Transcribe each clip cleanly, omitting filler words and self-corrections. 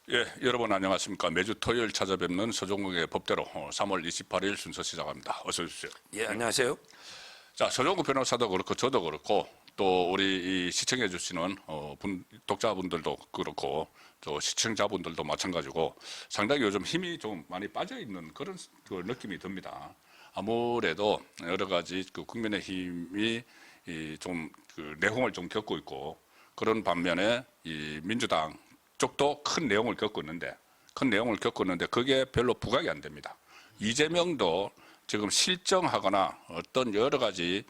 예, 여러분 안녕하십니까. 매주 토요일 찾아뵙는 서종국의 법대로 3월 28일 순서 시작합니다. 어서 오십시오. 예, 안녕하세요. 자, 서종국 변호사도 그렇고 저도 그렇고 또 우리 이 시청해 주시는 독자분들도 그렇고 또 시청자분들도 마찬가지고 상당히 요즘 힘이 좀 많이 빠져 있는 그런 그 느낌이 듭니다. 아무래도 여러 가지 그 국민의힘이 좀 그 내홍을 좀 겪고 있고 그런 반면에 이 민주당 쪽도 큰 내용을 겪고 있는데 그게 별로 부각이 안 됩니다. 이재명도 지금 실정하거나 어떤 여러 가지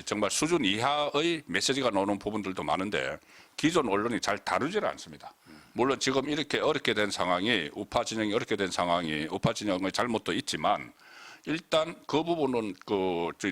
정말 수준 이하의 메시지가 나오는 부분들도 많은데 기존 언론이 잘 다루지를 않습니다. 물론 지금 이렇게 어렵게 된 상황이 우파 진영이 어렵게 된 상황이 우파 진영의 잘못도 있지만 일단 그 부분은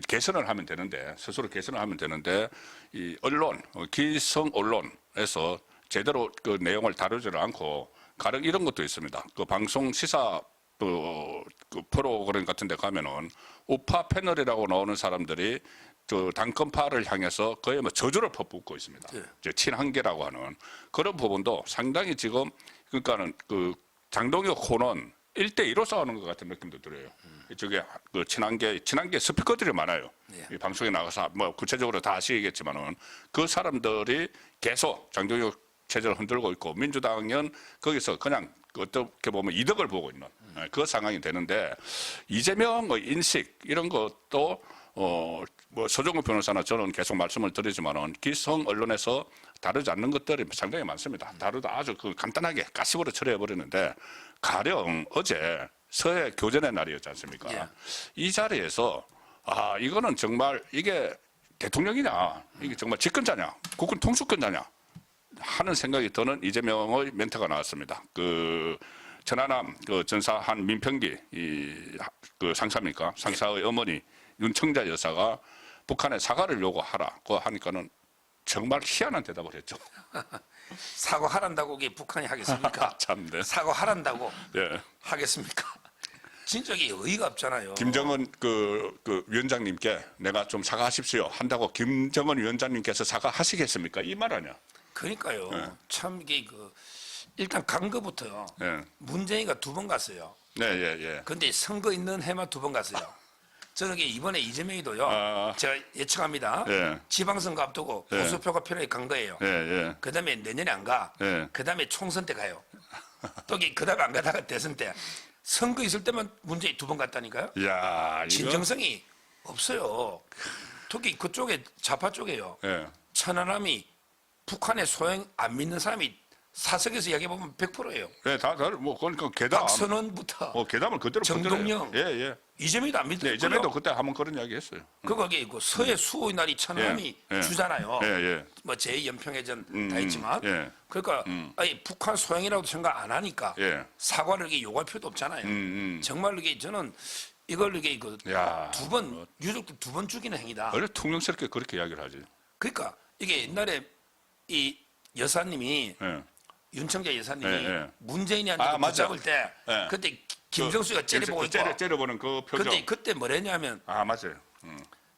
개선을 하면 되는데 스스로 개선을 하면 되는데 이 언론 기성 언론에서 제대로 그 내용을 다루지를 않고 가령 이런 것도 있습니다. 그 방송 시사 그 프로그램 같은 데 가면은 우파 패널이라고 나오는 사람들이 그 당권파를 향해서 거의 뭐 저주를 퍼붓고 있습니다. 네. 이제 친한계라고 하는 그런 부분도 상당히 지금 그러니까는 그 장동혁 코는 1대2로 싸우는 것 같은 느낌도 들어요. 저게 그 친한계 스피커들이 많아요. 네. 이 방송에 나가서 뭐 구체적으로 다 아시겠지만은 그 사람들이 계속 장동혁 체제를 흔들고 있고 민주당은 거기서 그냥 어떻게 보면 이득을 보고 있는 그 상황이 되는데 이재명의 인식 이런 것도 뭐 서종국 변호사나 저는 계속 말씀을 드리지만은 기성 언론에서 다루지 않는 것들이 상당히 많습니다. 다루다 아주 그 간단하게 가십으로 처리해 버리는데 가령 어제 서해 교전의 날이었지 않습니까? 예. 이 자리에서 이거는 정말 이게 대통령이냐 이게 정말 집권자냐 국군 통수권자냐 하는 생각이 드는 이재명의 멘트가 나왔습니다. 그 천안함 그 전사한 민평기 그 상사입니까? 상사의 어머니 윤청자 여사가 북한에 사과를 요구하라고 하니까는 정말 희한한 대답을 했죠. 사과하란다고 이게 북한이 하겠습니까? 참네. 사과하란다고 예. 하겠습니까? 진짜 이게 의의가 없잖아요. 김정은 그 위원장님께 내가 좀 사과하십시오 한다고 김정은 위원장님께서 사과하시겠습니까? 이 말 아니야. 그러니까요. 네. 참 이게 일단 간 거부터요. 예. 문재인이가 2번 갔어요. 네, 예, 예. 근데 선거 있는 해만 2번 갔어요. 저는 이번에 이재명이도요. 제가 예측합니다. 예. 지방선거 앞두고 예. 보수표가 필요해 간 거예요. 예, 예. 그 다음에 내년에 안 가. 예. 그 다음에 총선 때 가요. 또 그 다음에 안 가다가 대선 때. 선거 있을 때만 문재인 2번 갔다니까요. 이야, 이거. 진정성이 없어요. 특히 그쪽에 좌파 쪽에요. 예. 천안함이 북한의 소행 안 믿는 사람이 사석에서 이야기해보면 100%예요. 예, 뭐 그러니까 괴담. 박선원부터 괴담을 그대로 정동영, 예, 예. 이재명이도 안 믿어요. 네, 이재명도 그때 한번 그런 이야기 했어요. 그게 서해 수호의 날이 천안함이 예. 주잖아요. 예, 예. 뭐 제2연평해전 다 있지만. 예. 그러니까 아니, 북한 소행이라고 생각 안 하니까 예. 사과를 이렇게 요구할 필요도 없잖아요. 정말 이게 저는 이걸 이게 야. 두 번 유족들 2번 죽이는 행위다. 원래 통령스럽게 그렇게 이야기를 하지. 그러니까 이게 옛날에 이 여사님이 예. 윤청자 여사님이 예, 예. 문재인이한테 맞아. 붙잡을 때 예. 그때 김정수가 째려보고 있고 째려보는 그 표정. 근데 그때 뭐랬냐면 맞아요.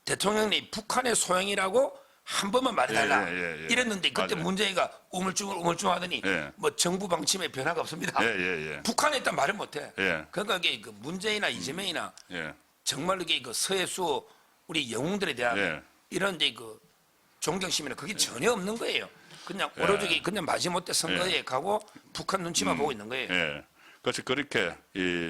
대통령이 북한의 소행이라고 한 번만 말해달라 예. 이랬는데 그때 맞아요. 문재인이가 우물쭈물 하더니 예. 뭐 정부 방침에 변화가 없습니다. 예. 북한에 일단 말을 못해. 예. 그러니까 이게 문재인이나 이재명이나 예. 정말 이게 서해 수호 우리 영웅들에 대한 예. 이런 이제 존경심이나 그게 전혀 없는 거예요. 그냥 오로지 그냥 마지못해 선거에 가고 북한 눈치만 보고 있는 거예요. 예. 그래서 그렇게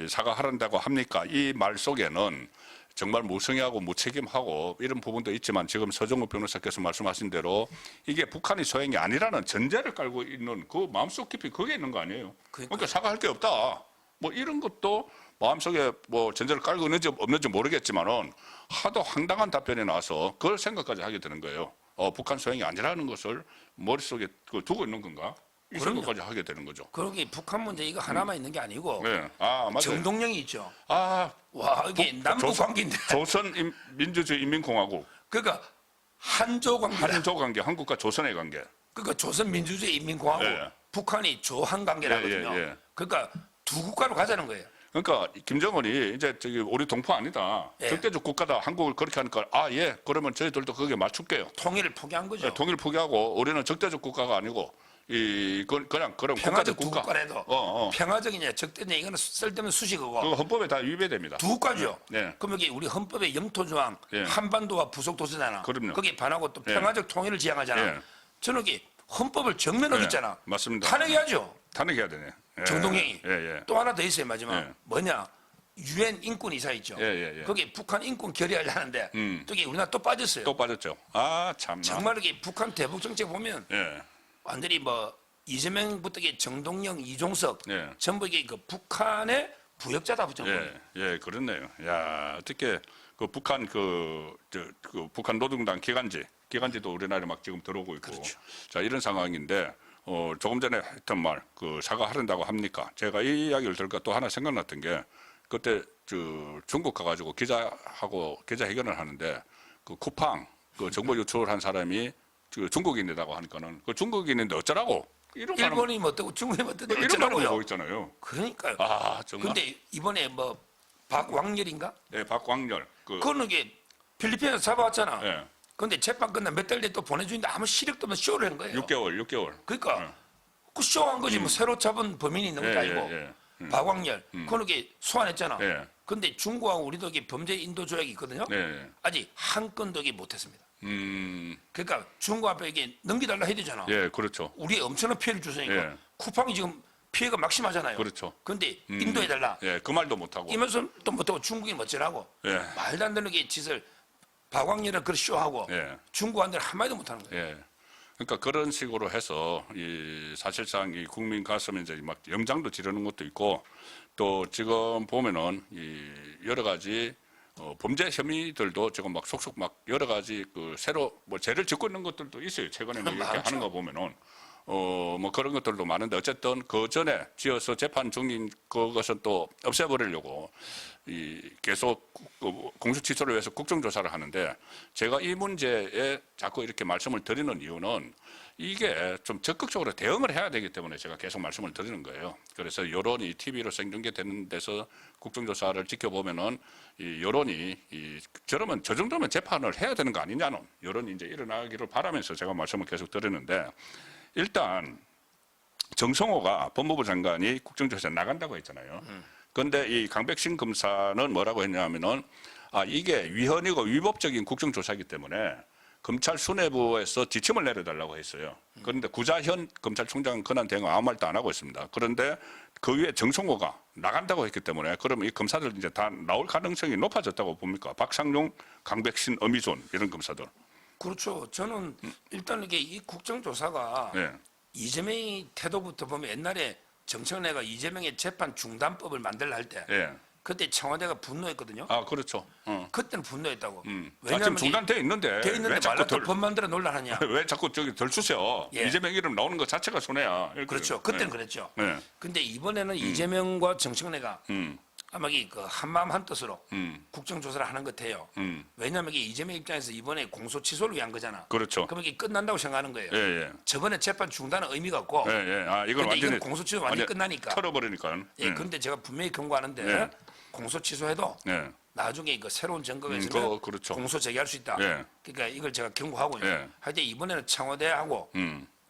사과하란다고 합니까? 이 말 속에는 정말 무성의하고 무책임하고 이런 부분도 있지만 지금 서정우 변호사께서 말씀하신 대로 이게 북한의 소행이 아니라는 전제를 깔고 있는 그 마음속 깊이 그게 있는 거 아니에요. 그러니까 사과할 게 없다. 뭐 이런 것도 마음속에 뭐 전제를 깔고 있는지 없는지 모르겠지만은 하도 황당한 답변이 나와서 그걸 생각까지 하게 되는 거예요. 북한 소행이 아니라는 것을 머릿속에 두고 있는 건가? 이 그럼요. 생각까지 하게 되는 거죠. 그러게 북한 문제 이거 하나만 있는 게 아니고 네. 맞아요. 정동영이 있죠. 와 이게 남북 관계인데 민주주의 인민공화국 그러니까 한조 관계. 한조 관계, 한국과 조선의 관계. 그러니까 조선 민주주의 인민공화국 예. 북한이 조한 관계라거든요. 예. 그러니까 두 국가로 가자는 거예요. 그러니까 김정은이 이제 우리 동포 아니다. 예. 적대적 국가다. 한국을 그렇게 하니까 그러면 저희들도 거기에 맞출게요. 통일을 포기한 거죠. 통일 포기하고 우리는 적대적 국가가 아니고 그냥 그런 평화적 국가 두국가래도 평화적이냐 적대냐 이거는 쓸데없는 수식어고 그 헌법에 다 위배됩니다. 두국가죠. 네. 그럼 여기 우리 헌법의 영토 조항 예. 한반도와 부속 도서잖아. 그럼요. 거기에 반하고 또 예. 평화적 통일을 지향하잖아. 예. 저는 여기 헌법을 정면 어겼잖아. 맞습니다. 탄핵해야죠. 탄핵해야 되네. 예. 정동영이. 예, 예. 또 하나 더 있어요 마지막. 예. 뭐냐? 유엔 인권 이사 있죠. 예, 예, 예. 거기 북한 인권 결의하려 하는데 저기 우리나라 또 빠졌어요. 또 빠졌죠. 아, 참나. 정말 이게 북한 대북 정책 보면 예. 완전히 뭐 이재명부터 정동영, 이종석 예. 전부 이게 그 북한의 부역자다 붙죠. 예, 예, 그렇네요. 야, 어떻게 그 북한 그 북한 노동당 기간지도 우리나라에 막 지금 들어오고 있고. 그렇죠. 자, 이런 상황인데 조금 전에 했던 말 그 사과하린다고 합니까? 제가 이 이야기를 들으니까 또 하나 생각났던 게 그때 중국 가가지고 기자회견을 하는데 그 쿠팡 그 정보 유출한 사람이 중국인이라고 하니까는 그 중국인인데 어쩌라고 이런 거 일본이 뭐 어떻고 중국이 뭐 어떻고 이런 말을 보고 어쩌라고요. 있잖아요. 그러니까요. 아, 정말. 근데 이번에 뭐 박왕렬인가? 네, 박광렬 그거는 이게 필리핀에서 잡아왔잖아. 예. 근데 재판 끝나 몇 달 뒤에 또 보내주는데 아무 시력도 없는 쇼를 한 거예요. 6개월. 그러니까 그 쇼한 거지 뭐 새로 잡은 범인이 있는 것도 예, 아니고 예, 예. 박광렬 그거는 이게 소환했잖아. 예. 근데 중국하고 우리도 이게 범죄 인도 조약이 있거든요. 네. 아직 한 건도 이게 못했습니다. 음, 그러니까 중국 앞에 이게 넘기달라 해야 되잖아. 예, 그렇죠. 우리 엄청난 피해를 줬으니까 예. 쿠팡이 지금 피해가 막심하잖아요. 그렇죠. 근데 인도해달라. 예, 그 말도 못하고. 이면서 또 못하고 중국이 멋지라고. 예. 말도 안 되는 게 짓을 박광렬은 그걸 쇼하고 예. 중국한테는 한마디도 못하는 거예요. 예. 그러니까 그런 식으로 해서 사실상 이 국민 가슴에 이제 막 영장도 지르는 것도 있고 또 지금 보면은 여러 가지 범죄 혐의들도 지금 막 속속 막 여러 가지 그 새로 뭐 죄를 짓고 있는 것들도 있어요. 최근에 뭐 이렇게 많죠. 하는 거 보면은 뭐 그런 것들도 많은데 어쨌든 그 전에 지어서 재판 중인 그것은 또 없애버리려고 계속 공소 취소를 위해서 국정조사를 하는데 제가 이 문제에 자꾸 이렇게 말씀을 드리는 이유는 이게 좀 적극적으로 대응을 해야 되기 때문에 제가 계속 말씀을 드리는 거예요. 그래서 여론이 TV로 생중계되는 데서 국정조사를 지켜보면은 이 여론이 저러면 저 정도면 재판을 해야 되는 거 아니냐는 여론이 이제 일어나기를 바라면서 제가 말씀을 계속 드리는데 일단 정성호가 법무부 장관이 국정조사에 나간다고 했잖아요. 그런데 이 강백신 검사는 뭐라고 했냐면은 이게 위헌이고 위법적인 국정조사이기 때문에 검찰 수뇌부에서 지침을 내려달라고 했어요. 그런데 구자현 검찰총장 권한 대행은 아무 말도 안 하고 있습니다. 그런데 그 위에 정성호가 나간다고 했기 때문에 그러면 이 검사들 이제 다 나올 가능성이 높아졌다고 봅니까? 박상용, 강백신, 엄희존 이런 검사들. 그렇죠. 저는 일단 이게 이 국정조사가 예. 이재명의 태도부터 보면 옛날에 정청래가 이재명의 재판 중단법을 만들려 할 때 예. 그때 청와대가 분노했거든요. 그렇죠. 그때는 분노했다고. 지금 왜냐하면 중단돼 있는데 돼 있는데 왜 자꾸 말라도 법 만들어 논란하냐. 왜 자꾸 덜 주세요? 예. 이재명 이름 나오는 것 자체가 손해야. 이렇게. 그렇죠. 그때는 예. 그랬죠. 예. 근데 이번에는 이재명과 정청래가 아마 그 한마음 한뜻으로 국정조사를 하는 것 같아요. 왜냐하면 이게 이재명 입장에서 이번에 공소 취소를 위한 거잖아. 그렇죠. 그럼 이게 끝난다고 생각하는 거예요. 예, 예. 저번에 재판 중단은 의미가 없고 예, 예. 이건 근데 완전히 이건 공소 취소 완전히 끝나니까. 털어버리니까. 예, 그런데 제가 분명히 경고하는데 예. 공소 취소해도 예. 나중에 그 새로운 증거가 있으면 그렇죠. 공소 제기할 수 있다. 예. 그러니까 이걸 제가 경고하고요. 예. 하여튼 이번에는 청와대하고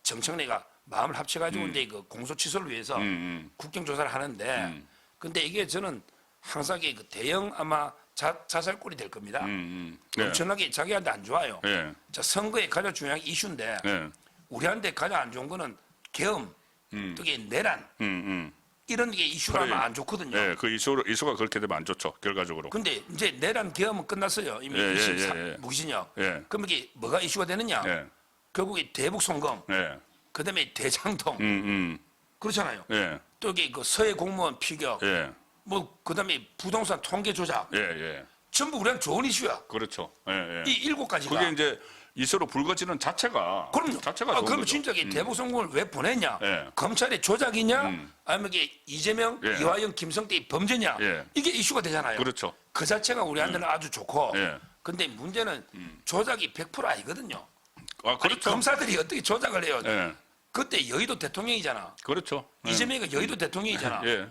정청래가 마음을 합쳐가지고 이제 그 공소 취소를 위해서 국정조사를 하는데 근데 이게 저는 항상 이게 그 대형 아마 자살골이 될 겁니다. 예. 엄청나게 자기한테 안 좋아요. 예. 자, 선거에 가장 중요한 이슈인데 예. 우리한테 가장 안 좋은 거는 계엄, 또 이게 내란 이런 게 이슈가 그래. 아마 안 좋거든요. 예. 그 이수가 그렇게 되면 안 좋죠. 결과적으로. 근데 이제 내란 계엄은 끝났어요. 이미 예, 예, 23 예, 예. 무기징역. 예. 그럼 이게 뭐가 이슈가 되느냐? 예. 결국에 대북 송금, 예. 그다음에 대장동, 그렇잖아요. 예. 또 이게 그 서해 공무원 피격, 예. 뭐 그다음에 부동산 통계 조작, 예. 예. 전부 우리한테 좋은 이슈야. 그렇죠. 예. 예. 이 7가지가. 그게 이제 이수로 불거지는 자체가 그럼요. 자체가 좋은 그러면 거죠. 진짜 이 대북 송금을 왜 보냈냐? 예. 검찰의 조작이냐? 아니면 이게 이재명, 예. 이화영, 김성태의 범죄냐? 예. 이게 이슈가 되잖아요. 그렇죠. 그 자체가 우리한테는 아주 좋고. 예. 근데 문제는 조작이 100% 아니거든요. 아니, 그렇죠. 검사들이 어떻게 조작을 해요? 예. 그때 여의도 대통령이잖아. 그렇죠. 예. 이재명이가 여의도 대통령이잖아. 예.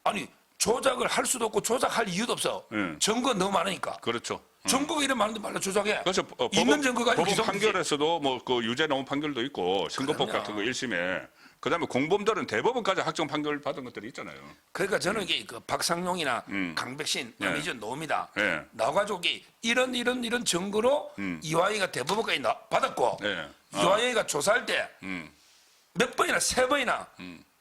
아니 조작을 할 수도 없고 조작할 이유도 없어. 예. 증거 너무 많으니까. 그렇죠. 증거가 이래 많은데 말로 조작해. 그래서 있는 증거 가지고 법원 기소하면 되지. 판결에서도 뭐 그 유죄 나온 판결도 있고 선거법 그럼요. 같은 거 1심에 그다음에 공범들은 대법원까지 확정 판결 받은 것들이 있잖아요. 그러니까 저는 이게 그 박상용이나 강백신, 예. 이전 노입니다. 예. 나와가지고 이게 이런 증거로 이화영이가 대법원까지 받았고 예. 이화영이가 조사할 때 몇 음. 번이나 세 번이나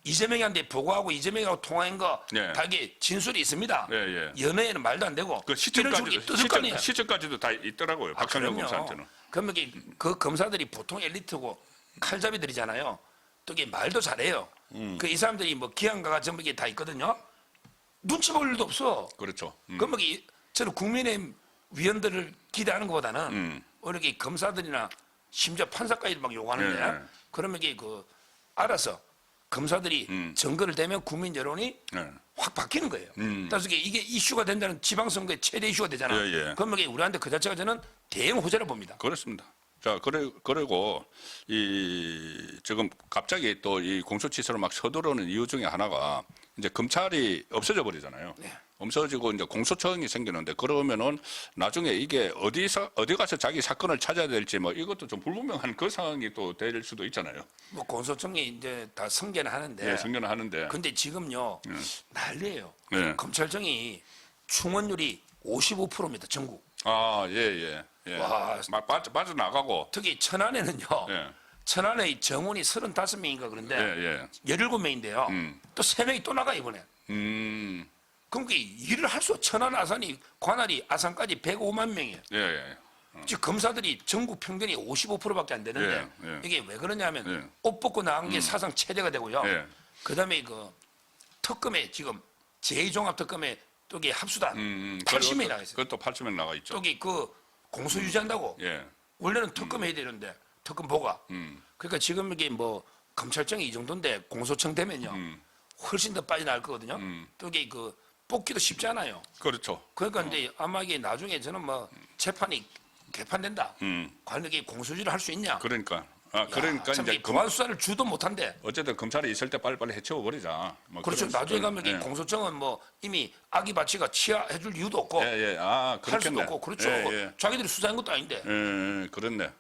이재명한테 보고하고 이재명하고 통화한 거 예. 다 이게 진술이 있습니다. 예, 예. 연애에는 말도 안 되고 그 이런 식으로 뜯을 거 아니에요. 시점까지도 다 있더라고요. 박상영 그럼요. 검사한테는. 그러면 이게 그 검사들이 보통 엘리트고 칼잡이들이잖아요. 또 이게 말도 잘해요. 그 이 사람들이 뭐 기한가가 전부 이게 다 있거든요. 눈치 볼 일도 없어. 그렇죠. 그러면 저는 국민의힘 위원들을 기대하는 것보다는 오히려 이렇게 검사들이나 심지어 판사까지 막 요구하는데 예, 예. 그러면 이게 그 알아서 검사들이 증거를 대면 국민 여론이 예. 확 바뀌는 거예요. 따라서 이게 이슈가 된다는 지방선거의 최대 이슈가 되잖아. 예, 예. 그러면 이게 우리한테 그 자체가 저는 대형 호재라 봅니다. 그렇습니다. 자, 그리고 이 지금 갑자기 또 이 공소시효를 막 서두르는 이유 중에 하나가 이제 검찰이 없어져 버리잖아요. 네. 없어지고 이제 공소청이 생기는데 그러면은 나중에 이게 어디 가서 자기 사건을 찾아야 될지 뭐 이것도 좀 불분명한 그 상황이 또 될 수도 있잖아요. 뭐 공소청이 이제 다 성계는 하는데 예, 성년을 하는데. 근데 지금요 난리예요. 네. 검찰청이 충원율이 55%입니다. 전국. 아, 예. 와. 막 빠져나가고. 특히 천안에는요. 예. 천안에 정원이 35명인가 그런데 17명인데요. 또 3명이 또 나가 이번에. 그럼 그 일을 할 수 천안 아산이 관할이 아산까지 105만 명이에요. 예. 지금 검사들이 전국 평균이 55%밖에 안 되는데 예. 이게 왜 그러냐면 예. 옷 벗고 나간 게 사상 최대가 되고요. 예. 그다음에 그 특검에 지금 제2종합 특검에 또 이게 합수단 80명이 나가 있어요. 그것도 80명 나가 있죠. 또 이게 그 공소 유지한다고. 예. 원래는 특검 해야 되는데 특검 보가. 그러니까 지금 이게 뭐 검찰청이 이 정도인데 공소청 되면요 훨씬 더 빠져나갈 거거든요. 또 이게 그 뽑기도 쉽지 않아요. 그렇죠. 그러니까 이제 아마 이게 나중에 저는 뭐 재판이 개판된다. 과연 이게 공소유지를 할 수 있냐? 그러니까. 참 이제 보안 수사를 주도 못한대. 어쨌든 검찰이 있을 때 빨리빨리 해치워 버리자. 뭐 그렇죠. 그런 나중에 가면 이게 예. 공소청은 뭐 이미 아기 바치가 치하해줄 이유도 없고 예. 할 수도 그렇겠네. 없고 그렇죠. 예. 자기들이 수사한 것도 아닌데. 그렇네.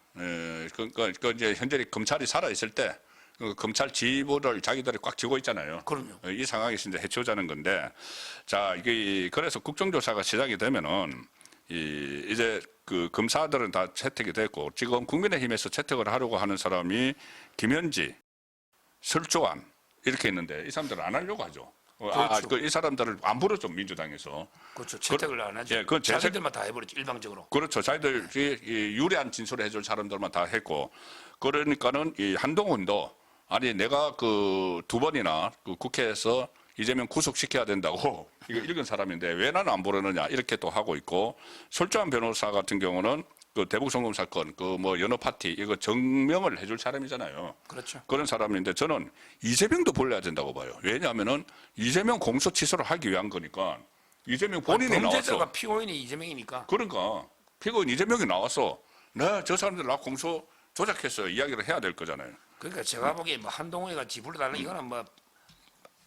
그러니까 이제 현재 검찰이 살아 있을 때 그 검찰 지휘부를 자기들이 꽉 쥐고 있잖아요. 그럼요. 이 상황에서 이제 해치우자는 건데, 자 이게 그래서 국정조사가 시작이 되면은 이제 그 검사들은 다 채택이 됐고 지금 국민의힘에서 채택을 하려고 하는 사람이 김현지, 설조안 이렇게 있는데 이 사람들은 안 하려고 하죠. 그렇죠. 이 사람들을 안 부르죠 민주당에서. 그렇죠. 채택을 안 하죠. 예, 그건 자기들만 다 해버리죠. 일방적으로. 그렇죠. 자기들이 유리한 진술을 해줄 사람들만 다 했고, 그러니까는 이 한동훈도 아니 내가 그 2번이나 그 국회에서 이재명 구속시켜야 된다고 이거 읽은 사람인데 왜 나는 안 부르느냐 이렇게 또 하고 있고, 설조한 변호사 같은 경우는 그 대북 송금 사건 그 뭐 연어 파티 이거 증명을 해줄 사람이잖아요. 그렇죠. 그런 사람인데 저는 이재명도 불러야 된다고 봐요. 왜냐하면은 이재명 공소 취소를 하기 위한 거니까. 이재명 본인이 범죄자가 나왔어. 피고인이 이재명이니까. 그러니까 피고인 이재명이 나왔어. 네, 저 사람들 나 공소 조작했어요. 이야기를 해야 될 거잖아요. 그러니까 제가 보기에 뭐 한동훈이가 지불달라 이거는 뭐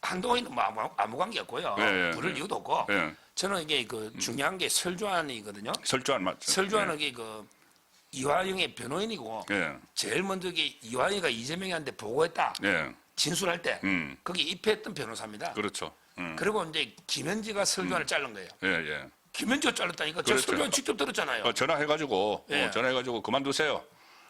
한동훈이는 뭐 아무 관계 없고요. 예. 부를 이유도 없고. 예. 저는 이게 그 중요한 게 설주안이거든요. 설주한 맞죠. 설주안은 이게 그 이화영의 변호인이고 예. 제일 먼저 이게 이화영이가 이재명한테 보고했다. 예. 진술할 때 거기 입회했던 변호사입니다. 그렇죠. 그리고 이제 김현지가 설주안을 자른 거예요. 예. 김현지가 잘랐다니까. 저 그렇죠. 설주안 직접 들었잖아요. 전화해가지고 예. 전화해가지고 그만두세요.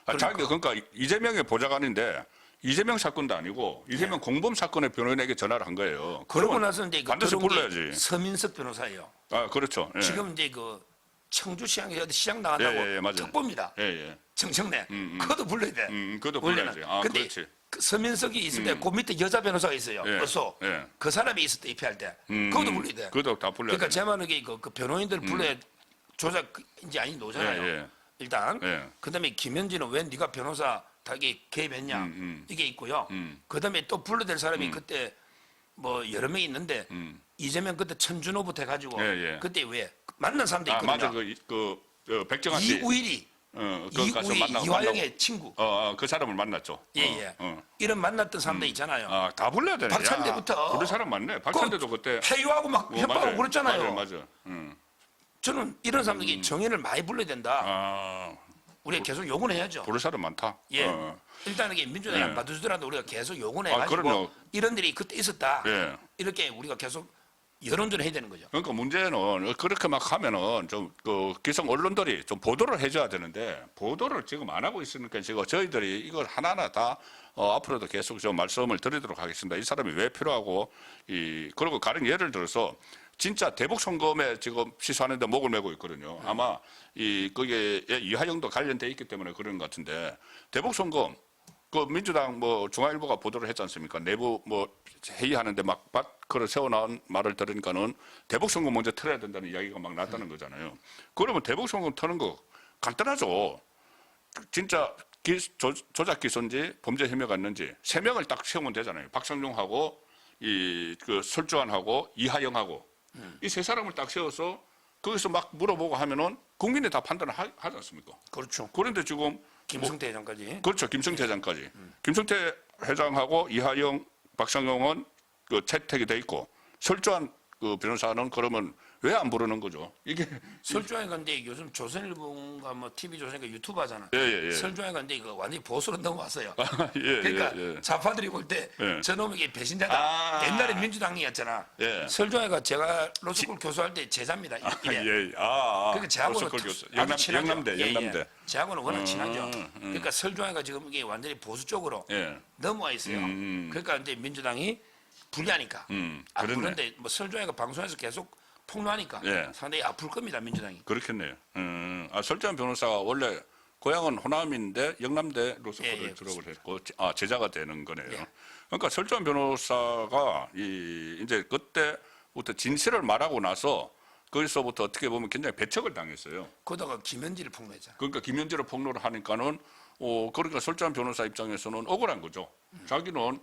그러니까 이재명의 보좌관인데 이재명 사건도 아니고 이재명 공범 사건의 변호인에게 전화를 한 거예요. 그러고 나서 이제 그 반드시 들어온 게 불러야지. 서민석 변호사예요. 그렇죠. 예. 지금 이제 그 청주시장에 어디 시장 나간다고 예, 맞아요. 특보입니다. 예. 정청래. 그것도 불러야 돼. 그것도 원래는. 불러야지. 근데 그렇지. 그 서민석이 있을 때 그 밑에 여자 변호사가 있어요. 예, 어서 예. 그 사람이 있을 때 입회할 때 그것도 불러야 돼. 그것도 다 불러야 그러니까 돼. 제 말은 그 변호인들 불러야 조작인지 아닌지 노잖아요. 예. 일단 예. 그다음에 김현지는 왜 네가 변호사 다게 개입했냐 이게 있고요. 그다음에 또 불러댈 사람이 그때 뭐 여러 명 있는데 이재명 그때 천준호부터 해가지고 예. 그때 왜 만난 사람도 있거든요. 맞아. 백정환 씨. 이우일이 그 가서 우리 이화영의 친구. 그 사람을 만났죠. 예. 이런 만났던 사람들 있잖아요. 다 불러야 되네. 박찬대부터. 부를 사람 많네. 박찬대도 그때 회유하고 막 협박하고 그랬잖아요. 맞아. 저는 이런 사람들이 정의를 많이 불러야 된다. 우리가 계속 요구는 해야죠. 부를 사람 많다. 예. 일단 이게 민주당이 안 받아주더라도 우리가 계속 요구는 해가지고 그럼요. 이런 일이 그때 있었다. 예. 이렇게 우리가 계속 여론전을 해야 되는 거죠. 그러니까 문제는 그렇게 막 하면은 좀 그 기성 언론들이 좀 보도를 해줘야 되는데 보도를 지금 안 하고 있으니까 지금 저희들이 이걸 하나하나 다 앞으로도 계속 좀 말씀을 드리도록 하겠습니다. 이 사람이 왜 필요하고 그리고 가령 예를 들어서 진짜 대북 송금에 지금 시사하는데 목을 메고 있거든요. 아마 거기에 이하영도 관련돼 있기 때문에 그런 것 같은데 대북 송금 그 민주당 뭐 중앙일보가 보도를 했지 않습니까? 내부 뭐 회의하는데 막 밖으로 세워나온 말을 들으니까는 대북 송금 먼저 틀어야 된다는 이야기가 막 났다는 거잖아요. 그러면 대북 송금 트는 거 간단하죠. 진짜 조작 기소인지 범죄 혐의가 있는지 3명을 딱 세우면 되잖아요. 박상종하고 그 설주환하고 이하영하고 이 3사람을 딱 세워서 거기서 막 물어보고 하면은 국민이 다 판단을 하지 않습니까? 그렇죠. 그런데 지금 김성태 회장까지. 그렇죠. 김성태 회장까지. 김성태 회장하고 이하영, 박상용은 그 채택이 돼 있고 설주한 그 변호사는 그러면 왜 안 부르는 거죠? 이게 설주환이 간데 요즘 조선일보인가 뭐 TV조선인가 유튜브 하잖아. 예. 설주환이 간데 이거 완전히 보수로 넘어왔어요. 예, 그러니까 좌파들이 볼 때 예. 저놈에게 배신자다. 옛날에 민주당이었잖아. 예. 설주환이가 제가 로스쿨 교수할 때 제자입니다. 이래. 그러니까 저하고는 아주 친하죠. 영남대. 저하고는 워낙 친하죠. 그러니까 설주환이가 지금 이게 완전히 보수 쪽으로 넘어와 있어요. 그러니까 이제 민주당이 불리하니까. 그렇네. 그런데 뭐 설주환이가 방송에서 계속 폭로하니까 상당히 아플 겁니다, 민주당이. 그렇겠네요. 설주한 변호사가 원래 고향은 호남인데 영남대 로스쿨을 졸업을 했고 제자가 되는 거네요. 그러니까 설주한 변호사가 이제 그때부터 진실을 말하고 나서 거기서부터 어떻게 보면 굉장히 배척을 당했어요. 그러다가 김현지를 폭로했잖아. 그러니까 김현지를 폭로를 하니까는 그러니까 설주한 변호사 입장에서는 억울한 거죠. 자기는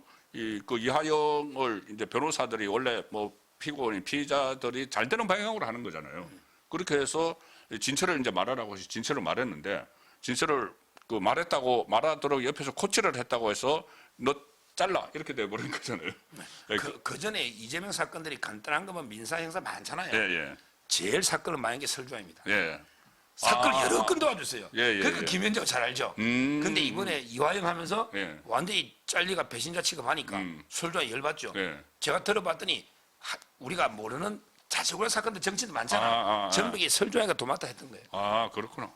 그 이하영을 이제 변호사들이 원래 뭐 피고인 피의자들이 잘 되는 방향으로 하는 거잖아요. 그렇게 해서 진실을 이제 말하라고 해서 진실을 말했는데 진실을 그 말하도록 옆에서 코치를 했다고 해서 너 잘라 이렇게 돼버린 거잖아요. 그 전에 이재명 사건들이 간단한 거면 민사 형사 많잖아요. 예. 제일 사건을 많은 게 설주환입니다. 예. 사건을 여러 건 도와줬어요. 예. 그러니까 김현지가 잘 알죠. 근데 이번에 이화영 하면서 완전히 잘리가 배신자 취급하니까 설주환이 열받죠. 제가 들어봤더니 우리가 모르는 자식으로 사건들 정치도 많잖아. 전부 게 설주환이가 도맡아 했던 거예요. 그렇구나.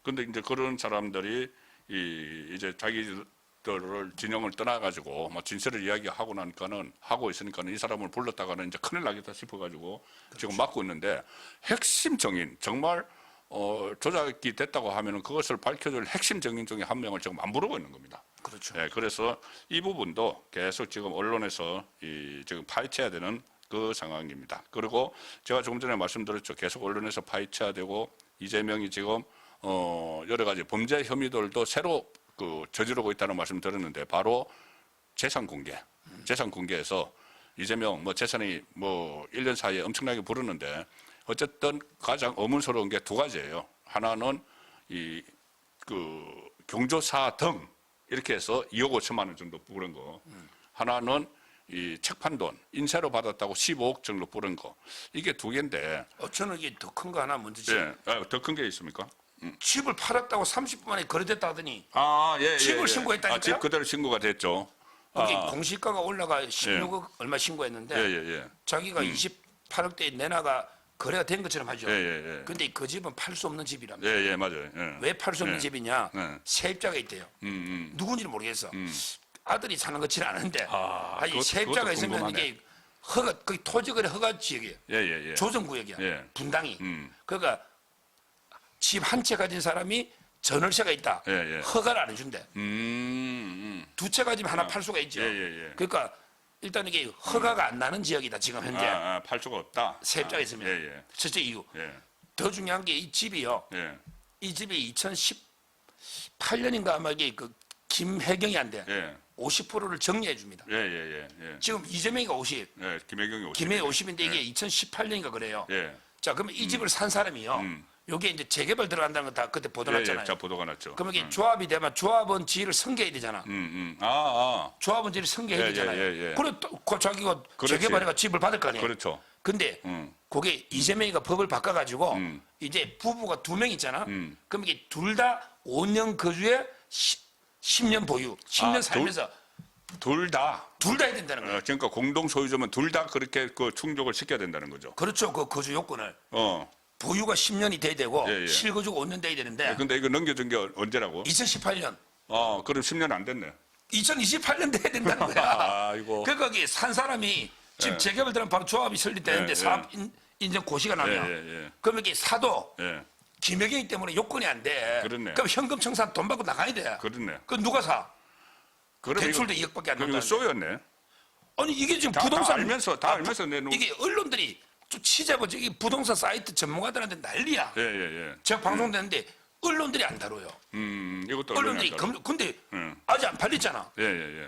근데 이제 그런 사람들이 이제 자기들을 진영을 떠나가지고 뭐 진실을 이야기하고 나니까는 하고 있으니까는 이 사람을 불렀다가는 이제 큰일 나겠다 싶어가지고 지금 막고 있는데 핵심 정인 정말 조작이 됐다고 하면은 그것을 밝혀줄 핵심 정인 중에 한 명을 지금 안 부르고 있는 겁니다. 그렇죠. 그래서 이 부분도 계속 지금 언론에서 지금 파헤쳐야 되는 그 상황입니다. 그리고 제가 조금 전에 말씀드렸죠. 계속 언론에서 파헤쳐야 되고 이재명이 지금 여러 가지 범죄 혐의들도 새로 그 저지르고 있다는 말씀 드렸는데 바로 재산 공개. 재산 공개에서 이재명 뭐 재산이 뭐 1년 사이에 엄청나게 부르는데 어쨌든 가장 의문스러운 게 2가지예요. 하나는 그 경조사 등 이렇게 해서 2억 5천만 원 정도 부른 거. 하나는 이 책판돈 인쇄로 받았다고 15억 정도 부른 거. 이게 2개인데. 저는 이게 더 큰 거 하나 먼저 지 더 큰 게 있습니까? 집을 팔았다고 30분 만에 거래됐다 하더니 집을 신고했다니까요? 집 그대로 신고가 됐죠. 그게 공시가가 올라가 16억 얼마 신고했는데 자기가 28억대 내놔가 거래가 된 것처럼 하죠. 근데 그 집은 팔 수 없는 집이랍니다. 맞아요. 왜 팔 수 없는 집이냐? 세입자가 있대요. 누군지는 모르겠어. 아들이 사는 것처럼 아는데 세입자가 있으면 궁금하네. 이게 허가 거의 토지거래 허가 지역이에요. 조정구역이야. 분당이. 그러니까 집 한 채 가진 사람이 전월세가 있다. 허가를 안 해준대. 2채 가지면 하나 팔 수가 있죠. 그러니까 일단 이게 허가가 안 나는 지역이다 지금 현재. 팔 수가 없다. 세입자가 있으면. 첫째 이유. 더 중요한 게 이 집이요. 이 집이 2018년인가 아마 이게 그 김혜경이한테 50%를 정리해 줍니다. 지금 이재명이가 50, 김혜경이 50. 김혜경이 50인데 이게 2018년인가 그래요. 자, 그러면 이 집을 산 사람이요. 요게 이제 재개발 들어간다는 거 다 그때 보도 예, 났잖아요. 예, 자 보도가 났죠. 그러면 이게 조합이 되면 조합원 지위를 승계해야 되잖아. 조합원 지위를 승계해야 예, 되잖아요. 예, 예. 그래 또 자기가 그렇지. 재개발해가 집을 받을 거 아니에요. 그렇죠. 근데 그게 이재명이가 법을 바꿔가지고 이제 부부가 2명 있잖아. 그럼 이게 둘 다 5년 거주에 10년 보유, 10년 살면서 둘 다. 둘 다 해야 된다는 거예요. 그러니까 공동 소유주면 둘 다 그렇게 그 충족을 시켜야 된다는 거죠. 그렇죠. 그 거주 요건을 어. 보유가 10년이 돼야 되고 예, 예. 실거주가 5년 돼야 되는데 근데 이거 넘겨준 게 언제라고? 2018년, 그럼 10년 안 됐네. 2028년 돼야 된다는 거야. 아이고. 그 거기 산 사람이 지금 재개발 들어가면 바로 조합이 설립되는데 예, 사업 인정 고시가 나면 예. 그럼 이게 사도 예. 김혜경이 때문에 요건이 안 돼. 그렇네. 그럼 현금 청산 돈 받고 나가야 돼. 그렇네. 그 누가 사? 그럼 대출도 2억밖에 안 그럼 이거 나온다. 쏘였네. 아니 이게 지금 다 부동산 알면서 내놓은. 이게 언론들이 또 취재보지 이 부동산 사이트 전문가들한테 난리야. 예. 제가 방송되는데 언론들이 안 다뤄요. 이것도 언론들이 언론이 근데 음. 아직 안 팔렸잖아. 예.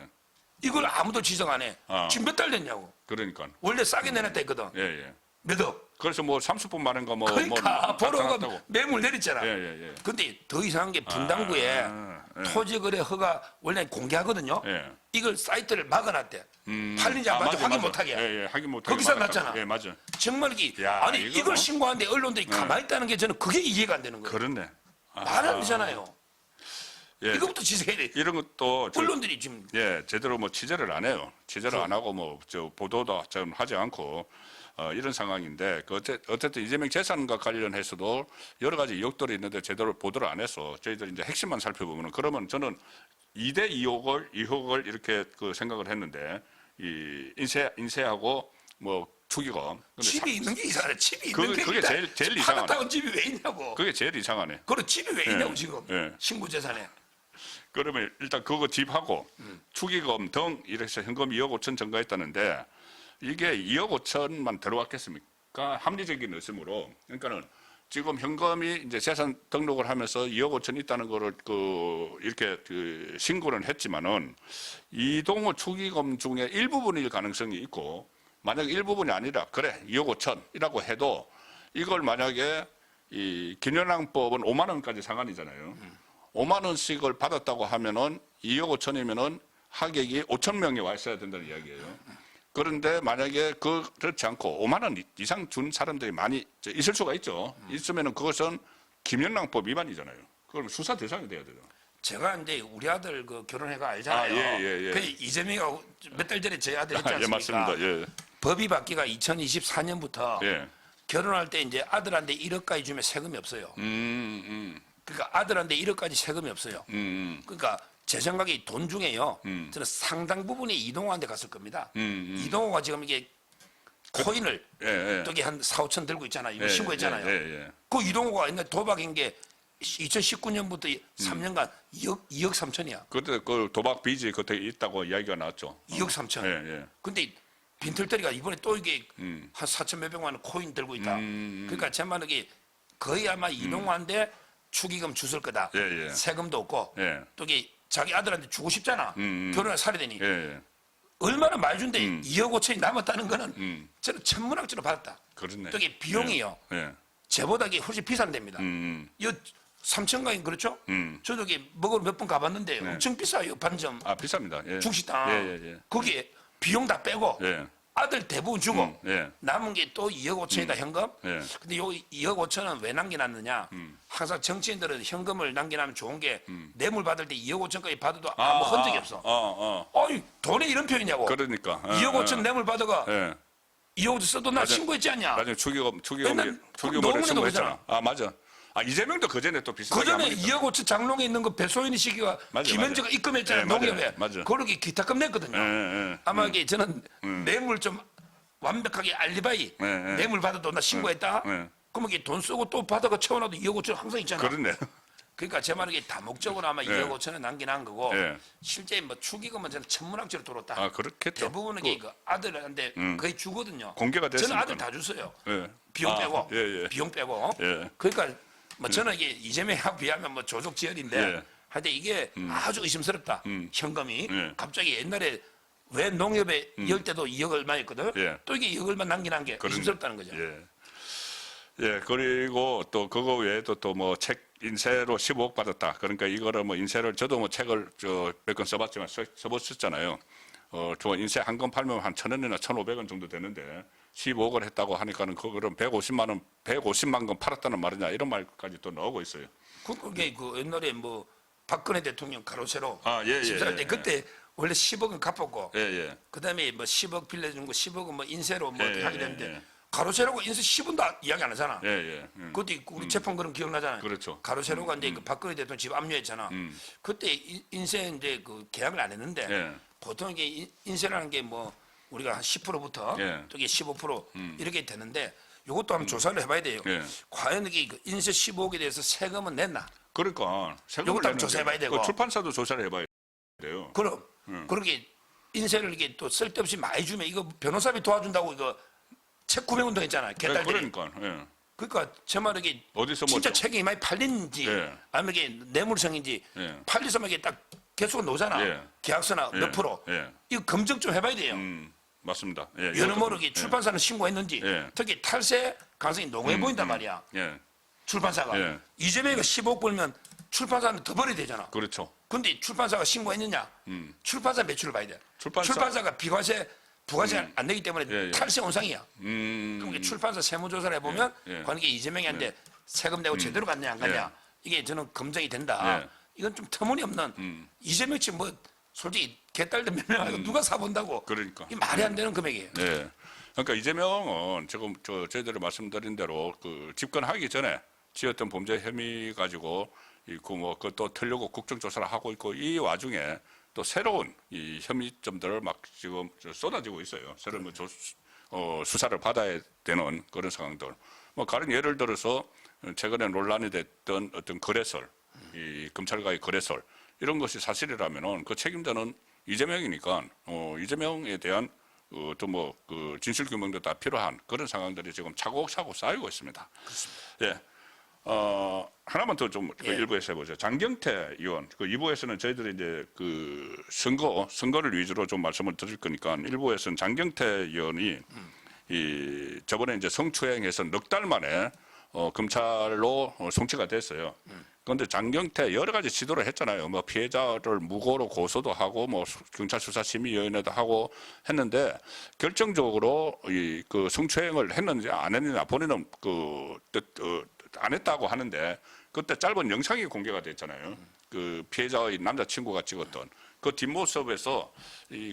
이걸 아무도 지적 안 해. 지금 몇 달 됐냐고. 그러니까. 원래 싸게 내놨다 했거든. 예. 몇 억. 그래서 뭐 30분 많은가 뭐 그러니까 보러가 나타났다고. 매물 내렸잖아. 예. 근데 더 이상한 게 분당구에 토지거래 허가 원래 공개하거든요. 예. 이걸 사이트를 막아놨대. 팔린지 안 팔린지 확인 못하게. 예, 확인 못하게. 거기서 막았다고. 났잖아. 예, 맞아. 정말 이게 야, 아니 이거 이걸 뭐? 신고하는데 언론들이 가만히 있다는 게 저는 그게 이해가 안 되는 거예요. 그렇네. 말 안 되잖아요. 예. 이거부터 지적해야 돼. 이런 것도 언론들이 지금 제대로 뭐 취재를 안 해요. 취재를 안 하고 뭐 저 보도도 좀 하지 않고 이런 상황인데 어쨌든 이재명 재산과 관련해서도 여러 가지 의혹들이 있는데 제대로 보도를 안 해서 저희들이 이제 핵심만 살펴보면은 그러면 저는 2대 의혹을 이렇게 그 생각을 했는데 이 인쇄하고 뭐 투기금. 근데 집이 있는 게 이상하네. 집이 있는 게 그게 일단 제일 집 이상하네. 하나다고 집이 왜 있냐고. 그게 제일 이상하네. 그리고 집이 왜 있냐고 지금 예. 신고 재산에. 그러면 일단 그거 집하고 축의금 등 이래서 현금 2억 5천 증가했다는데 이게 2억 5천만 들어왔겠습니까? 합리적인 의심으로. 그러니까는 지금 현금이 이제 재산 등록을 하면서 2억 5천 있다는 거를 이렇게 신고는 했지만은 이동호 축의금 중에 일부분일 가능성이 있고 만약 일부분이 아니라 그래 2억 5천이라고 해도 이걸 만약에 이 김연왕법은 5만 원까지 상한이잖아요. 5만 원씩을 받았다고 하면은 2억 5천이면은 하객이 5천 명이 와 있어야 된다는 이야기예요. 그런데 만약에 그렇지 않고 5만 원 이상 준 사람들이 많이 있을 수가 있죠. 있으면은 그것은 김연왕법 위반이잖아요. 그럼 수사 대상이 돼야 돼요. 제가 이제 우리 아들 그 결혼해가 알잖아요. 예. 그 이재명이가 몇 달 전에 저희 아들 했지 예, 않습니까? 맞습니다. 예. 법이 바뀌가 2024년부터 예. 결혼할 때 이제 아들한테 1억까지 주면 세금이 없어요. 그러니까 아들한테 1억까지 세금이 없어요. 그러니까 제 생각에 돈 중에요. 저는 상당 부분이 이동호한테 갔을 겁니다. 이동호가 지금 이게 코인을 저기 한 4, 5천 들고 있잖아요. 이거 신고했잖아요. 그 이동호가 옛날 도박인 게 2019년부터 3년간 2억 3천이야. 그때 그 도박 빚이 그때 있다고 이야기가 나왔죠. 2억 3천. 예. 근데 빈털터리가 이번에 또 이게 한 4천 몇백만 원 코인 들고 있다. 그러니까 제 말은 이게 거의 아마 이동호한테 축의금 주실 거다. 예. 세금도 없고 예. 또 이게 자기 아들한테 주고 싶잖아. 결혼을 살야 되니. 예. 얼마나 많이 준데 2억 5천이 남았다는 거는 저는 천문학적으로 받았다. 그렇네. 또 이게 비용이요. 예. 제보다 이게 훨씬 비싼 데입니다. 이 3천가인 그렇죠? 저도 여기 먹으러 몇 번 가봤는데 엄청 비싸요. 반점. 비쌉니다. 예. 중식당. 예. 거기에 비용 다 빼고 예. 아들 대부분 주고 예. 남은 게 또 2억 5천이다 현금. 예. 근데 요 2억 5천은 왜 남겨놨느냐? 항상 정치인들은 현금을 남겨놓으면 좋은 게 뇌물 받을 때 2억 5천까지 받아도 아무 흔적이 없어. 아니 돈에 이런 표현이냐고. 그러니까. 2억 5천 뇌물 받아가 예. 2억 5천 써도 나 신고했지 않냐? 나중에 축의금을 너무나 신고했잖아. 맞아. 이재명도 그 전에 또 비슷하게. 그 전에 2억 5천 장롱에 있는 거 배소연이 시기가 김현재가 입금했잖아요. 예, 맞아요. 농협에. 맞아요. 그렇게 기타금 냈거든요. 예. 아마 이게 저는 뇌물 좀 완벽하게 알리바이 뇌물 받아도 나 신고했다. 그럼 이게 돈 쓰고 또 받아가 채워놔도 2억 5천 항상 있잖아. 그렇네. 그러니까 제 말은 이게 다목적으로 아마 2억 5천을 남겨놓은 거고 예. 실제 뭐 축의금은 저는 천문학적으로 돌았다. 그렇겠죠. 대부분은 이게 아들한테 거의 주거든요. 공개가 됐으니까. 저는 아들 다 줬어요. 예. 비용 빼고. 예. 비용 빼고. 예. 그러니까 뭐 저는 이게 이재명하고 비하면 뭐 조족지혈인데 예. 하여튼 이게 아주 의심스럽다. 현금이 예. 갑자기 옛날에 왜 농협에 열 때도 2억 얼마였거든. 예. 또 이게 2억 얼마 남겨놓은 게 의심스럽다는 거죠. 예. 예, 그리고 또 그거 외에도 또 뭐 책 인쇄로 15억 받았다. 그러니까 이거를 뭐 인쇄를 저도 뭐 책을 몇 권 써봤지만 써보셨잖아요. 저 인쇄 한 권 팔면 한 1,000원이나 1,500원 정도 되는데 15억을 했다고 하니까는 그거는 150만 건 팔았다는 말이냐 이런 말까지 또 나오고 있어요. 그게 그 옛날에 뭐 박근혜 대통령 가로세로 아, 예, 예, 심사할 때 예, 그때 원래 10억은 갚았고 예, 예. 그다음에 뭐 10억 빌려준 거 10억은 뭐 인쇄로 뭐 예, 하게 예, 되는데 예. 가로세로가 인쇄 10원도 이야기 안 하잖아. 예, 예. 그것도 있고 우리 재판 그런 기억나잖아요. 그렇죠. 가로세로가 이제 그 박근혜 대통령 집 압류했잖아. 그때 인쇄 이제 그 계약을 안 했는데 예. 보통 이게 인쇄라는 게 뭐 우리가 한 10%부터 예. 또 이게 15% 이렇게 되는데 이것도 한번 조사를 해봐야 돼요. 예. 과연 이게 그 인쇄 15억에 대해서 세금은 냈나? 그러니까 세금을 요것도 한번 내는데 조사해봐야 되고. 그 출판사도 조사를 해봐야 돼요. 그럼 그렇게 인쇄를 이게 또 쓸데없이 많이 주면 이거 변호사비 도와준다고 이거 책 구매 운동 했잖아요. 네, 개딸들이. 그러니까 예. 그러니까 제 말은 이게 어디서 뭐 진짜 책이 많이 팔린지 예. 아니면 이게 뇌물성인지 예. 팔리서면 이게 딱 개수가 나오잖아. 예. 계약서나 예. 몇 프로. 예. 이거 검증 좀 해봐야 돼요. 맞습니다. 예. 여러모로 이것도- 이게 출판사는 신고했는지 예. 특히 탈세 가능성이 농해 보인단 말이야. 예. 출판사가. 예. 이재명이가 15억 벌면 출판사는 더 벌어야 되잖아. 그렇죠. 근데 출판사가 신고했느냐? 출판사 매출을 봐야 돼. 출판사- 가 비과세, 부가세 안 내기 때문에 예, 예. 탈세 원상이야. 그럼 이게 출판사 세무조사를 해보면 예, 예. 관계 이재명이한테 세금 내고 제대로 갔냐 안 갔냐 이게 저는 검증이 된다. 예. 이건 좀 터무니없는 이재명 씨 뭐 솔직히 개딸들 몇 명하고 누가 사본다고? 그러니까. 이 말이 안 되는 금액이에요. 네. 그러니까 이재명은 지금 저희들이 말씀드린 대로 그 집권하기 전에 지었던 범죄 혐의 가지고 그또 틀려고 국정조사를 하고 있고 이 와중에 또 새로운 이 혐의점들을 막 지금 쏟아지고 있어요. 새로운 수사를 받아야 되는 그런 상황들. 뭐 가령 예를 들어서 최근에 논란이 됐던 어떤 거래설, 이 검찰과의 거래설 이런 것이 사실이라면은 그 책임자는 이재명이니까 이재명에 대한 또 뭐 그 진실 규명도 다 필요한 그런 상황들이 지금 차곡차곡 쌓이고 있습니다. 예. 하나만 더 좀 예. 일부에서 해보죠. 장경태 의원, 그 2부에서는 저희들이 이제 그 선거를 위주로 좀 말씀을 드릴 거니까 1부에서는 장경태 의원이 이 저번에 이제 성추행해서 넉 달 만에 검찰로 송치가 됐어요. 그런데 장경태 여러 가지 시도를 했잖아요. 뭐 피해자를 무고로 고소도 하고 뭐 경찰 수사심의위원회도 하고 했는데 결정적으로 그 성추행을 했는지 안 했느냐 본인은 안 했다고 하는데 그때 짧은 영상이 공개가 됐잖아요. 그 피해자의 남자친구가 찍었던 그 뒷모습에서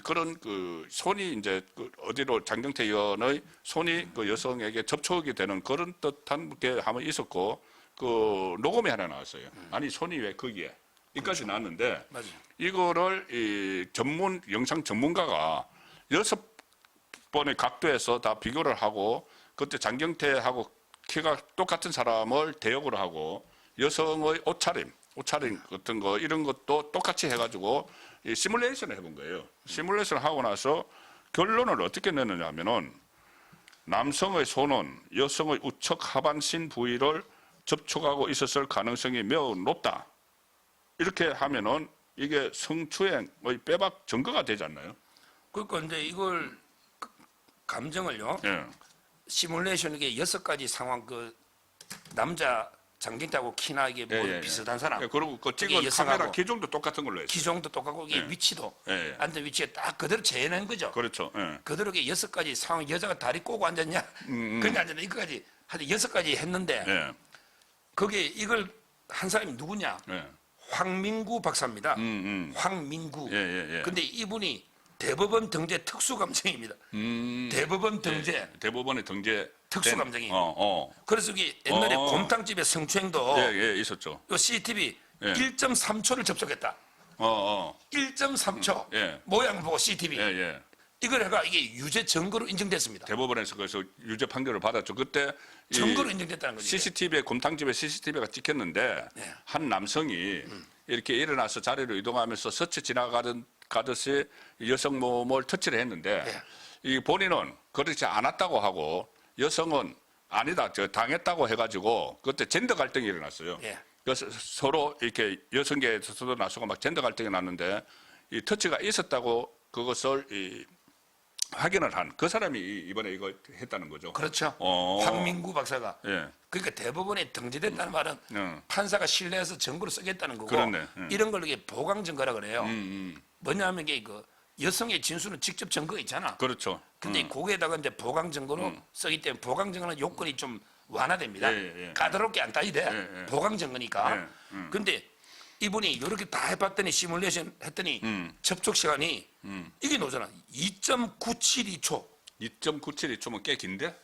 그런 그 손이 이제 어디로 장경태 의원의 손이 그 여성에게 접촉이 되는 그런 듯한 게 한번 있었고 그 녹음이 하나 나왔어요. 아니 손이 왜 거기에 이까지 나왔는데 맞아요. 이거를 이 영상 전문가가 6번의 각도에서 다 비교를 하고 그때 장경태하고 키가 똑같은 사람을 대역으로 하고 여성의 옷차림 같은 거 이런 것도 똑같이 해가지고 이 시뮬레이션을 해본 거예요. 시뮬레이션을 하고 나서 결론을 어떻게 내느냐 하면은 남성의 손은 여성의 우측 하반신 부위를 접촉하고 있었을 가능성이 매우 높다. 이렇게 하면은 이게 성추행의 빼박 증거가 되지 않나요? 그러니까 이제 이걸 감정을요. 예. 시뮬레이션 이게 6가지 상황 그 남자 장경태하고 키나 이게 뭐 비슷한 사람. 예, 그리고 그 그게 찍은 여성하고 카메라 기종도 똑같은 걸로 했어요. 기종도 똑같고 이게 예. 위치도 예, 예. 앉은 위치에 딱 그대로 재현한 거죠. 그렇죠. 예. 그대로 이게 6가지 상황 여자가 다리 꼬고 앉았냐 그냥 앉았냐 이거까지 하여튼 6가지 했는데 예. 거기에 이걸 한 사람이 누구냐 예. 황민구 박사입니다. 황민구. 예, 예, 예. 근데 이분이 대법원 등재 특수감정입니다. 대법원 등재 예. 대법원의 등재 특수감정이에요. 그래서 이게 옛날에 곰탕집의 성추행도 예, 예, 있었죠. 요 CCTV 예. 1.3초를 접속했다. 1.3초 예. 모양 보고 CCTV 예, 예. 이걸 해가 이게 유죄 증거로 인정됐습니다. 대법원에서 그래서 유죄 판결을 받았죠. 그때 이 증거로 인정됐다는 거죠. CCTV에 곰탕집에 CCTV가 찍혔는데 네. 한 남성이 이렇게 일어나서 자리로 이동하면서 스쳐 지나가듯이 여성 몸을 터치를 했는데 네. 이 본인은 그렇지 않았다고 하고 여성은 아니다, 저 당했다고 해가지고 그때 젠더 갈등이 일어났어요. 예. 그래서 서로 이렇게 여성계에서도 나서고 막 젠더 갈등이 났는데 이 터치가 있었다고 그것을 확인을 한 그 사람이 이번에 이거 했다는 거죠. 그렇죠. 어. 황민구 박사가. 예. 그러니까 대법원에 등재됐다는 말은 판사가 신뢰해서 증거를 쓰겠다는 거고 그렇네. 이런 걸 이게 보강 증거라 그래요. 뭐냐면 이게 그 여성의 진술은 직접 증거가 있잖아. 그렇죠. 근데 거기에다가 이제 보강 증거로 쓰기 때문에 보강 증거는 요건이 좀 완화됩니다. 예, 예. 까다롭게 안 따지대. 예. 보강 증거니까. 예, 근데 이분이 이렇게 다 해봤더니 시뮬레이션 했더니 접촉 시간이 이게 나오잖아. 2.972초. 2.972초면 꽤 긴데?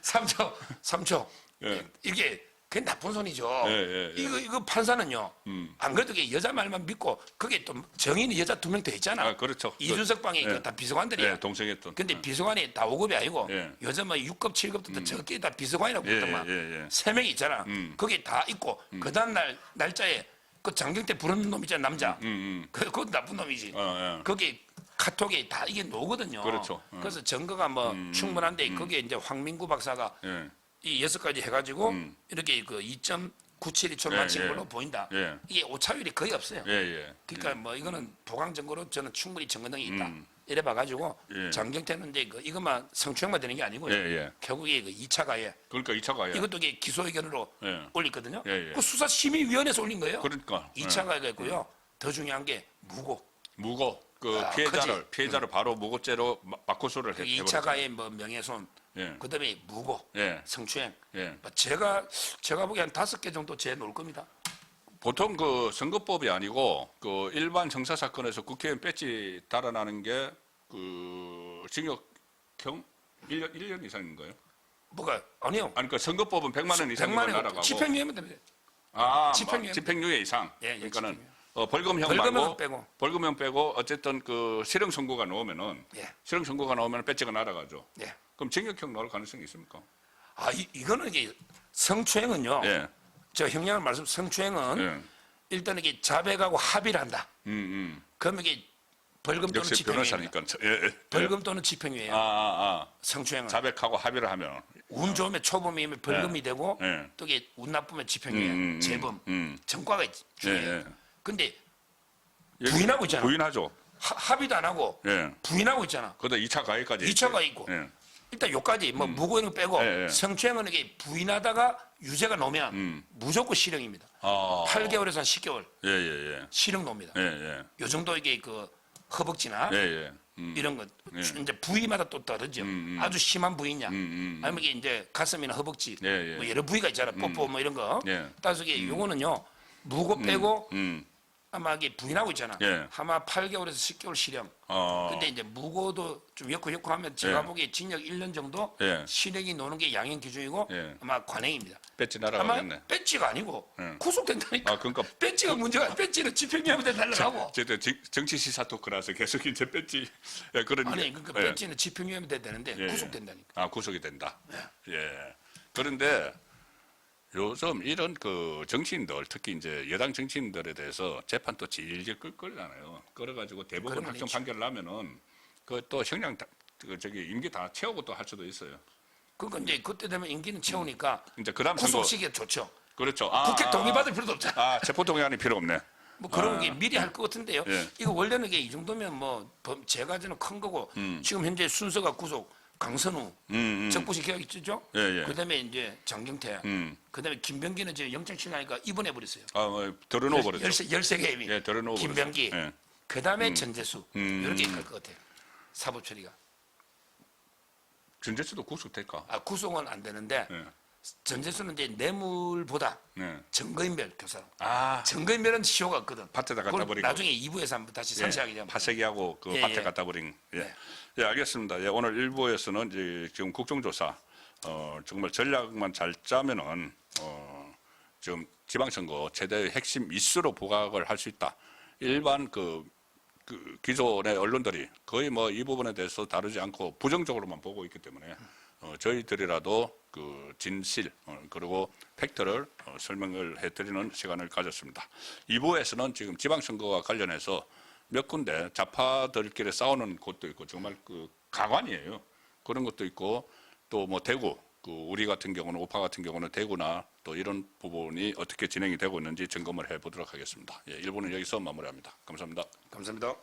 3초. 예. 이게 그게 나쁜 손이죠. 예. 이거 판사는요. 안 그래도 그게 여자 말만 믿고 그게 또 정인이 여자 2명 더 있잖아. 아, 그렇죠. 이준석 방이 예. 다 비서관들이야. 예, 동생했던. 근데 비서관이 다 5급이 아니고 예. 요즘 뭐 6급, 7급도 더 적게 다 비서관이라고 예, 부르더만 예. 3명이 있잖아. 거기 다 있고 그 다음 날짜에 그 장경태 부르는 놈 있잖아 남자. 그건 나쁜 놈이지. 거기 카톡에 다 이게 나오거든요. 그렇죠. 그래서 증거가 뭐 충분한데 거기에 이제 황민구 박사가 예. 이 6가지 해가지고 이렇게 그 2.972초 예, 맞힌 예. 걸로 보인다. 예. 이게 오차율이 거의 없어요. 예. 그러니까 뭐 이거는 보강 증거로 저는 충분히 증거능이 있다. 이래 봐가지고 예. 장경태는 이제 이것만 성추행만 되는 게 아니고요. 예. 결국에 그 2차 가해 그러니까 2차 가야. 이것도 이게 기소 의견으로 예. 올리거든요. 예. 그 수사심의위원회에서 올린 거예요. 그러니까. 2차 가해가 있고요. 더 중요한 게 무고. 무고 그 아, 피해자를 바로 무고죄로 맞고소를 그 해버렸죠. 2차 가해 뭐 명예훼손, 예. 그다음에 무고, 예. 성추행. 예. 뭐 제가 보기에 한 5개 정도 제 놓을 겁니다. 보통 그 선거법이 아니고 그 일반 형사 사건에서 국회의원 배지 달아나는 게 그 징역형 1년 이상인 거예요? 뭐가 아니요. 아니 그 선거법은 100만 원 이상이고 100만 원 날아가고 집행유예면 됩니다. 집행유예. 집행유예 이상. 예, 그러니까는 집행유예. 벌금형 벌금은 말고 빼고. 벌금형 빼고 어쨌든 그 실형 선고가 나오면은 예. 실형 선고가 나오면 배지가 날아가죠. 예. 그럼 징역형 나올 가능성이 있습니까? 아 이거는 이게 성추행은요. 예. 저 형량을 말씀 성추행은 예. 일단 이게 자백하고 합의를 한다. 그러면 이게 벌금 또는 역시 집행유예입니다. 변호사니까. 예. 벌금 또는 집행유예요. 성추행은. 자백하고 합의를 하면 운 좋으면 초범이면 벌금이 되고 예. 또 이게 운 나쁘면 집행유예, 재범, 전과가 중요해요. 예. 근데 부인하고 있잖아. 부인하죠. 합의도 안 하고 예. 부인하고 있잖아. 그다 2차 가해까지. 2차가 있고 예. 일단 요까지 뭐 무고는 빼고 예. 성추행은 이게 부인하다가 유죄가 나오면 무조건 실형입니다. 8개월에서 한 10개월 예. 실형 나옵니다. 예. 요 정도 이게 그 허벅지나 예. 이런 것 이제 부위마다 또 다르죠. 아주 심한 부위냐, 아니면 이게 이제 가슴이나 허벅지, 예. 뭐 여러 부위가 있잖아. 뽀뽀 뭐 이런 거. 예. 따라서 이게 요거는요 무고 빼고 음. 아마 이게 부인하고 있잖아. 예. 아마 8개월에서 10개월 실형. 근데 이제 무고도 좀 역고 하면 제가 예. 보기에 징역 1년 정도 예. 실형이 노는 게 양형 기준이고 예. 아마 관행입니다. 배지 아마 날아가겠네. 배지가 아니고 예. 구속된다니까. 아, 그러니까 배지가 문제가 배지는 집행유예한테 날라가고. 제가 정치 시사 토크라서 계속 이제 배지 그런 아니 그러니까 예. 배지는 집행유예면 되는데 예. 구속된다니까. 아, 구속이 된다. 예. 그런데 요즘 이런 그 정치인들 특히 이제 여당 정치인들에 대해서 재판 또 질질 끌잖아요. 끌어가지고 대법원 그런 건 확정 있죠. 판결 나면은 그 또 형량 저기 임기 다 채우고 또 할 수도 있어요. 그러니까 이제 그때 되면 임기는 채우니까 이제 그다음 선거 구속시기가 좋죠. 그렇죠. 국회 동의받을 필요도 없잖아. 체포 동의안이 필요 없네. 뭐 그런 게 미리 할 것 같은데요. 예. 이거 원래는 이게 이 정도면 뭐 제가 저는 큰 거고 지금 현재 순서가 구속 강선우 적부시 계약이죠. 예. 그다음에 이제 장경태. 그다음에 김병기는 지금 영장 실나니까 입원해 버렸어요. 들어놓아 버렸죠. 13개 임이. 예, 들어놓아 버렸죠. 김병기. 예. 그다음에 전재수. 이렇게 갈 것 같아요. 사법 처리가. 전재수도 구속될까? 구속은 안 되는데 예. 전재수는 이제 뇌물보다 네. 증거인멸 교사. 아, 증거인멸은 시효가 없거든. 밭에다 갖다 그걸 버리고. 나중에 2부에서 한번 다시 상세하게 좀. 파쇄기하고 그 예, 밭에 예. 갖다 버린. 예. 네. 예, 알겠습니다. 예, 오늘 일부에서는 이제 지금 국정조사 정말 전략만 잘 짜면은 지금 지방선거 최대의 핵심 이슈로 부각을 할 수 있다. 일반 그 기존의 언론들이 거의 뭐 이 부분에 대해서 다루지 않고 부정적으로만 보고 있기 때문에 저희들이라도 그 진실 그리고 팩트를 설명을 해드리는 시간을 가졌습니다. 2부에서는 지금 지방선거와 관련해서 몇 군데 좌파들끼리 싸우는 곳도 있고 정말 그 가관이에요. 그런 것도 있고 또 뭐 대구 그 우리 같은 경우는 우파 같은 경우는 대구나 또 이런 부분이 어떻게 진행이 되고 있는지 점검을 해보도록 하겠습니다. 예, 1부는 여기서 마무리합니다. 감사합니다. 감사합니다.